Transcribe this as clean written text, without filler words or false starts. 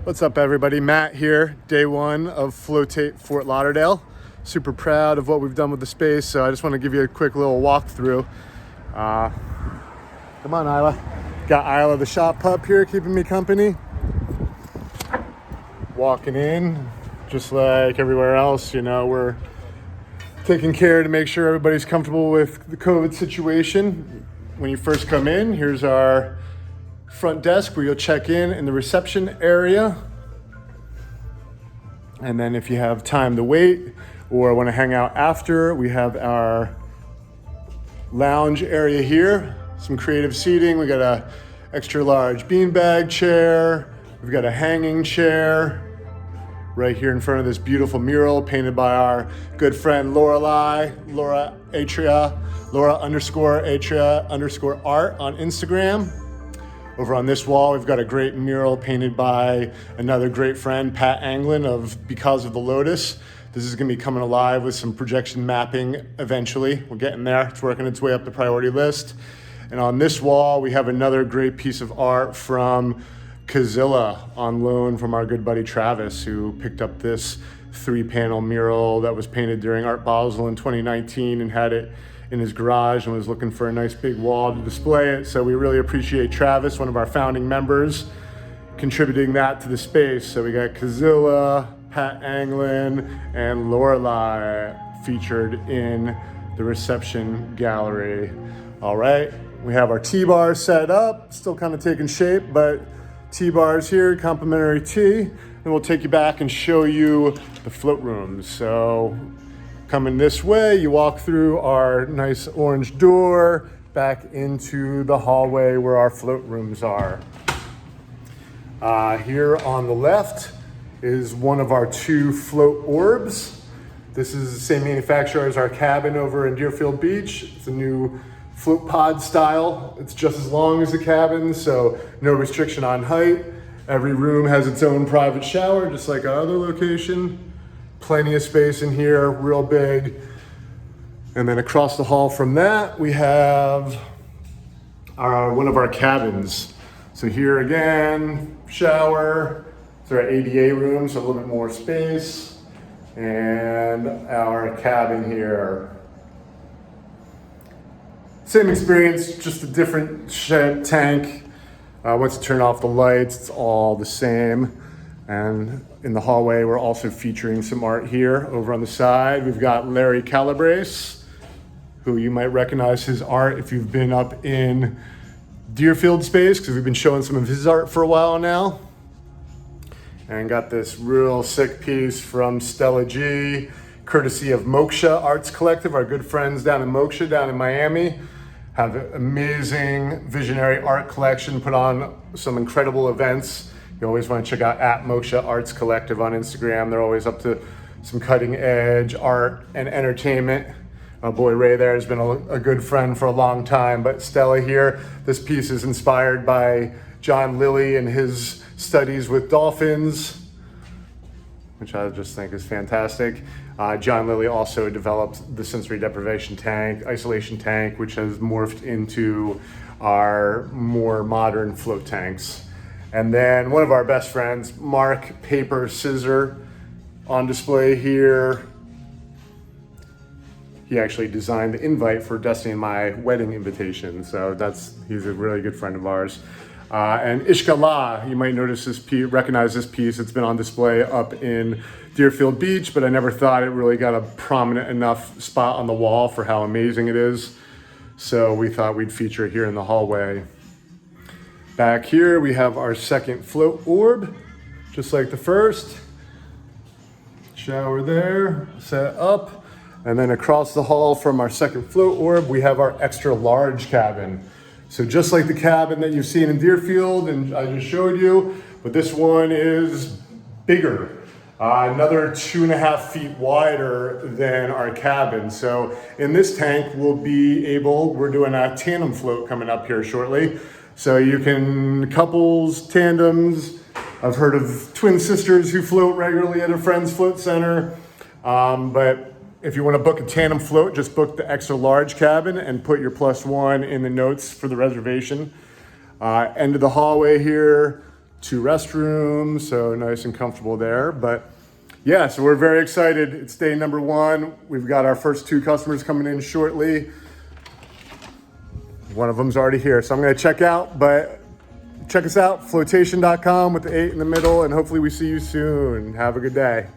What's up, everybody? Matt here, day one of Float8 Fort Lauderdale. Super proud of what we've done with the space, so I just want to give you a quick little walkthrough. Come on, Isla. Got Isla the shop pup here keeping me company. Walking in, just like everywhere else, we're taking care to make sure everybody's comfortable with the COVID situation. When you first come in, here's our front desk where you'll check in the reception area. And then if you have time to wait or want to hang out after, we have our lounge area here. Some creative seating. We got a extra large beanbag chair. We've got a hanging chair right here in front of this beautiful mural painted by our good friend Laura _Atria _art on Instagram. Over on this wall, we've got a great mural painted by another great friend, Pat Anglin of Because of the Lotus. This is gonna be coming alive with some projection mapping eventually. We're getting there. It's working its way up the priority list. And on this wall, we have another great piece of art from Kazilla on loan from our good buddy Travis, who picked up this 3-panel mural that was painted during Art Basel in 2019 and had it in his garage and was looking for a nice big wall to display it. So we really appreciate Travis, one of our founding members, contributing that to the space. So we got Kazilla, Pat Anglin, and Lorelei featured in the reception gallery. All right, we have our T-bar set up, still kind of taking shape, but T-bars here, complimentary tea. And we'll take you back and show you the float rooms. So coming this way, you walk through our nice orange door back into the hallway where our float rooms are. Here on the left is one of our 2 float orbs. This is the same manufacturer as our cabin over in Deerfield Beach. It's a new float pod style. It's just as long as the cabin, so no restriction on height. Every room has its own private shower, just like our other location. Plenty of space in here, real big. And then across the hall from that, we have one of our cabins. So here again, shower. It's our ADA room, so a little bit more space. And our cabin here. Same experience, just a different shed tank. Once you turn off the lights, it's all the same. And in the hallway, we're also featuring some art here. Over on the side, we've got Larry Calabrese, who you might recognize his art if you've been up in Deerfield space, because we've been showing some of his art for a while now. And got this real sick piece from Stella G, courtesy of Moksha Arts Collective, our good friends down in Moksha, down in Miami. Have an amazing visionary art collection, put on some incredible events. You always want to check out @Moksha Arts Collective on Instagram. They're always up to some cutting edge art and entertainment. My boy Ray there has been a good friend for a long time, but Stella here, this piece is inspired by John Lilly and his studies with dolphins, which I just think is fantastic. John Lilly also developed the sensory deprivation tank, isolation tank, which has morphed into our more modern float tanks. And then one of our best friends, Mark Paper Scissor, on display here. He actually designed the invite for Destiny and my wedding invitation. So he's a really good friend of ours. And Ishkala, you might recognize this piece. It's been on display up in Deerfield Beach, but I never thought it really got a prominent enough spot on the wall for how amazing it is. So we thought we'd feature it here in the hallway. Back here, we have our second float orb, just like the first. Shower there, set up. And then across the hall from our second float orb, we have our extra large cabin. So just like the cabin that you've seen in Deerfield and I just showed you, but this one is bigger. Another 2.5 feet wider than our cabin. So in this tank, we're doing a tandem float coming up here shortly. So you can, couples, tandems, I've heard of twin sisters who float regularly at a friend's float center. But if you want to book a tandem float, just book the extra large cabin and put your +1 in the notes for the reservation. End of the hallway here, 2 restrooms, so nice and comfortable there. But yeah, so we're very excited. It's day number 1. We've got our first 2 customers coming in shortly. One of them's already here, so I'm gonna check out, but check us out, floatation.com with the 8 in the middle, and hopefully we see you soon. Have a good day.